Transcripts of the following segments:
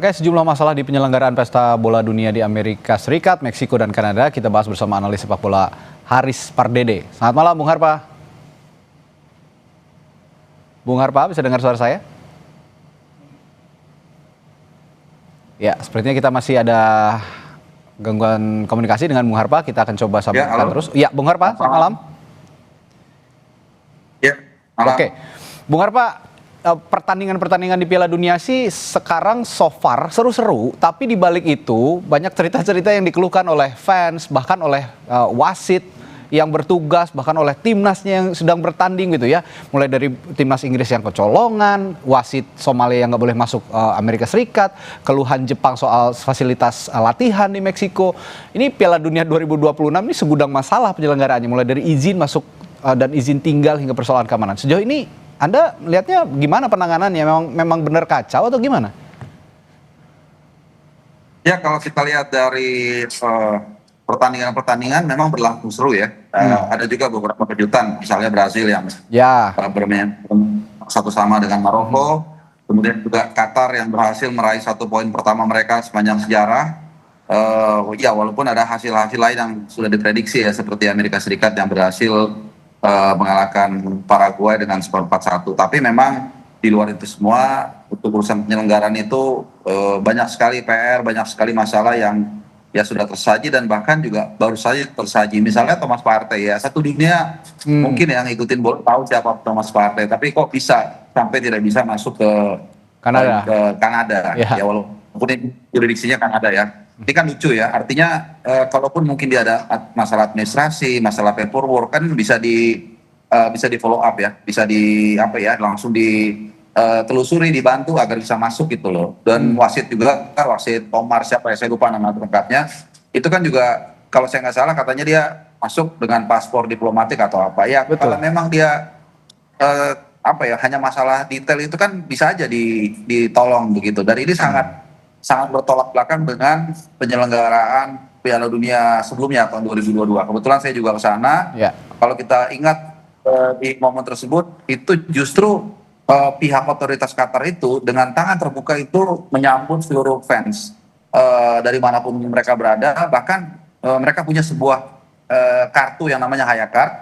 Oke, sejumlah masalah di penyelenggaraan pesta bola dunia di Amerika Serikat, Meksiko, dan Kanada kita bahas bersama analis sepak bola Haris Pardede. Selamat malam, Bung Harpa. Bung Harpa, bisa dengar suara saya? Ya, sepertinya kita masih ada gangguan komunikasi dengan Bung Harpa. Kita akan coba sambungkan terus. Ya, Bung Harpa, selamat malam. Ya, malam. Oke, Bung Harpa, pertandingan-pertandingan di Piala Dunia sih sekarang so far seru-seru, tapi di balik itu banyak cerita-cerita yang dikeluhkan oleh fans, bahkan oleh wasit yang bertugas, bahkan oleh timnasnya yang sedang bertanding gitu ya. Mulai dari timnas Inggris yang kecolongan, wasit Somalia yang nggak boleh masuk Amerika Serikat, keluhan Jepang soal fasilitas latihan di Meksiko. Ini Piala Dunia 2026 ini segudang masalah penyelenggaraannya, mulai dari izin masuk dan izin tinggal hingga persoalan keamanan. Sejauh ini Anda melihatnya gimana penanganannya? Memang benar kacau atau gimana? Ya, kalau kita lihat dari pertandingan-pertandingan memang berlangsung seru ya. Ada juga beberapa kejutan, misalnya Brazil yang bermain satu sama dengan Maroko. Kemudian juga Qatar yang berhasil meraih 1 poin pertama mereka sepanjang sejarah. Ya, walaupun ada hasil-hasil lain yang sudah diprediksi ya, seperti Amerika Serikat yang berhasil mengalahkan Paraguay dengan skor 4-1. Tapi memang di luar itu semua, untuk urusan penyelenggaraan itu banyak sekali PR, banyak sekali masalah yang ya sudah tersaji dan bahkan juga baru saja tersaji. Misalnya Thomas Partey ya, satu dunia mungkin yang ngikutin bola tahu siapa Thomas Partey, tapi kok bisa sampai tidak bisa masuk ke Kanada. Ya, walaupun juridiksinya Kanada ya. Ini kan lucu ya, artinya kalaupun mungkin dia ada masalah administrasi, masalah paperwork kan bisa di follow up ya, bisa langsung ditelusuri, dibantu agar bisa masuk gitu loh. Dan wasit juga, wasit Omar siapa ya, saya lupa nama lengkapnya, itu kan juga kalau saya nggak salah katanya dia masuk dengan paspor diplomatik atau apa ya. Betul. Kalau memang dia hanya masalah detail itu kan bisa aja ditolong begitu. Dan ini sangat bertolak belakang dengan penyelenggaraan Piala Dunia sebelumnya tahun 2022. Kebetulan saya juga ke sana. Ya. Kalau kita ingat di momen tersebut itu justru pihak otoritas Qatar itu dengan tangan terbuka itu menyambut seluruh fans dari manapun mereka berada. Bahkan mereka punya sebuah kartu yang namanya Hayakart,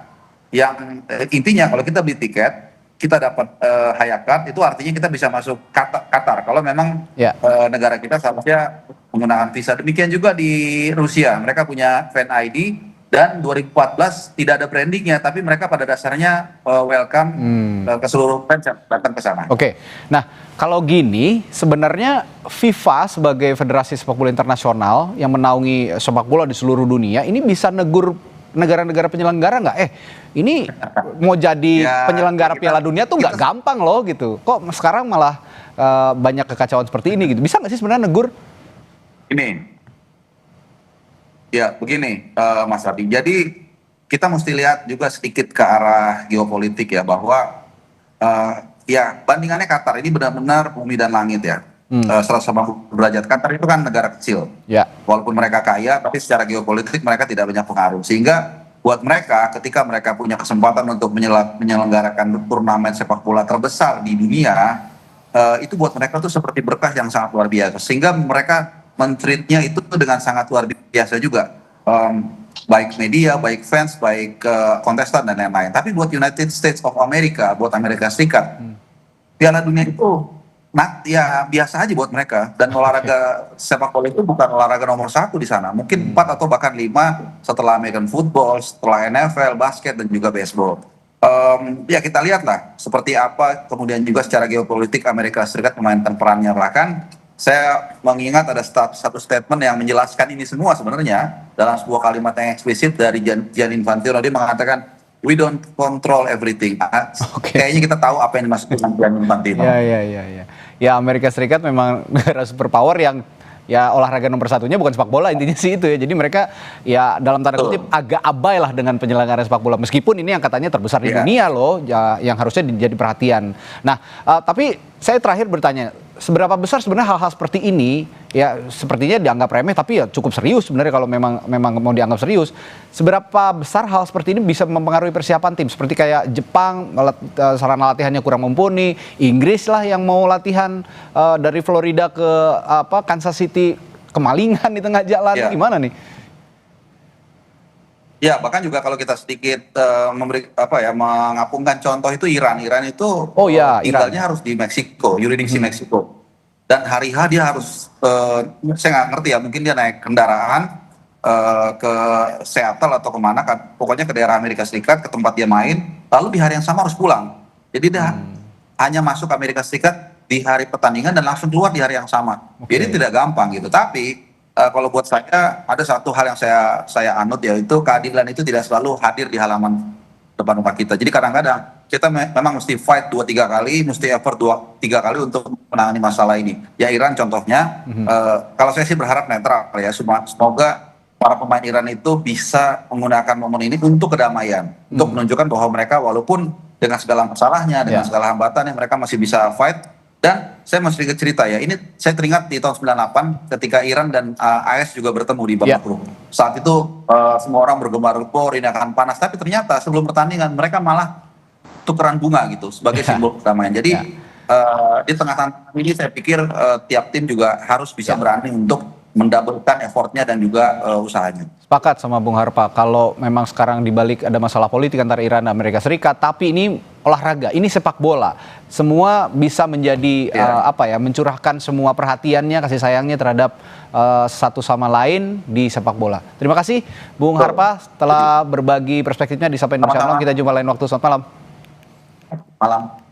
yang intinya kalau kita beli tiket kita dapat Hayakart, itu artinya kita bisa masuk Qatar kalau memang negara kita seharusnya menggunakan visa. Demikian juga di Rusia, mereka punya fan ID dan 2014 tidak ada brandingnya, tapi mereka pada dasarnya welcome ke seluruh fans yang datang ke sana. Oke, nah kalau gini sebenarnya FIFA sebagai federasi sepak bola internasional yang menaungi sepak bola di seluruh dunia ini bisa negur negara-negara penyelenggara nggak? Ini mau jadi penyelenggara Piala Dunia tuh nggak gampang loh gitu. Kok sekarang malah banyak kekacauan seperti ini gitu? Bisa nggak sih sebenarnya negur? Begini Mas Ardi. Jadi kita mesti lihat juga sedikit ke arah geopolitik ya, bahwa bandingannya Qatar ini benar-benar bumi dan langit ya. 180 derajat. Qatar itu kan negara kecil. Walaupun mereka kaya, tapi secara geopolitik mereka tidak banyak pengaruh. Sehingga buat mereka, ketika mereka punya kesempatan untuk menyelenggarakan turnamen sepak bola terbesar di dunia, itu buat mereka tuh seperti berkah yang sangat luar biasa. Sehingga mereka men-treatnya itu dengan sangat luar biasa juga. Baik media, baik fans, baik kontestan dan lain-lain. Tapi buat United States of America, buat Amerika Serikat, Piala Dunia itu biasa aja buat mereka. Dan olahraga sepak bola itu bukan olahraga nomor 1 di sana. Mungkin 4 atau bahkan 5 setelah American football, setelah NFL, basket, dan juga baseball. Ya kita lihatlah seperti apa kemudian juga secara geopolitik Amerika Serikat memainkan perannya. Bahkan saya mengingat ada satu statement yang menjelaskan ini semua sebenarnya dalam sebuah kalimat yang eksplisit dari Gianni Infantino. Dia mengatakan, we don't control everything. Kayaknya kita tahu apa yang dimaksud dengan Gianni Infantino. Ya, Amerika Serikat memang negara superpower yang ya olahraga nomor 1-nya bukan sepak bola, intinya sih itu ya. Jadi mereka ya dalam tanda kutip agak abai lah dengan penyelenggaraan sepak bola. Meskipun ini yang katanya terbesar di dunia loh, yang harusnya jadi perhatian. Nah, tapi saya terakhir bertanya, seberapa besar sebenarnya hal-hal seperti ini ya sepertinya dianggap remeh tapi ya cukup serius sebenarnya kalau memang mau dianggap serius. Seberapa besar hal seperti ini bisa mempengaruhi persiapan tim seperti kayak Jepang sarana latihannya kurang mumpuni, Inggris lah yang mau latihan dari Florida ke Kansas City kemalingan di tengah jalan, gimana nih? Ya, bahkan juga kalau kita sedikit mengapungkan contoh itu Iran itu tinggalnya harus di Meksiko, yurisdiksi Meksiko. Dan hari H dia harus saya nggak ngerti ya, mungkin dia naik kendaraan ke Seattle atau kemana kan, pokoknya ke daerah Amerika Serikat ke tempat dia main, lalu di hari yang sama harus pulang. Jadi dia hanya masuk Amerika Serikat di hari pertandingan dan langsung keluar di hari yang sama. Jadi tidak gampang gitu. Tapi kalau buat saya ada satu hal yang saya anut, yaitu keadilan itu tidak selalu hadir di halaman depan rumah kita. Jadi kadang-kadang kita memang mesti fight 2-3 kali, mesti effort 2-3 kali untuk menangani masalah ini. Ya Iran contohnya, kalau saya sih berharap netral ya, semoga para pemain Iran itu bisa menggunakan momen ini untuk kedamaian, untuk menunjukkan bahwa mereka walaupun dengan segala masalahnya, dengan segala hambatannya, mereka masih bisa fight. Dan saya masih sedikit cerita ya, ini saya teringat di tahun 98 ketika Iran dan AS juga bertemu di babak grup. Saat itu semua orang bergembar-gembor, ini akan panas, tapi ternyata sebelum pertandingan mereka malah tukeran bunga gitu sebagai simbol perdamaian. Jadi di tengah tantangan ini saya pikir tiap tim juga harus bisa berani untuk mendabelkan effortnya dan juga usahanya. Sepakat sama Bung Harpa, kalau memang sekarang dibalik ada masalah politik antara Iran dan Amerika Serikat, tapi ini olahraga, ini sepak bola. Semua bisa menjadi mencurahkan semua perhatiannya, kasih sayangnya terhadap satu sama lain di sepak bola. Terima kasih Bung Harpa telah berbagi perspektifnya di Sampai Indonesia Malam. Kita jumpa lain waktu. Selamat malam. Malam.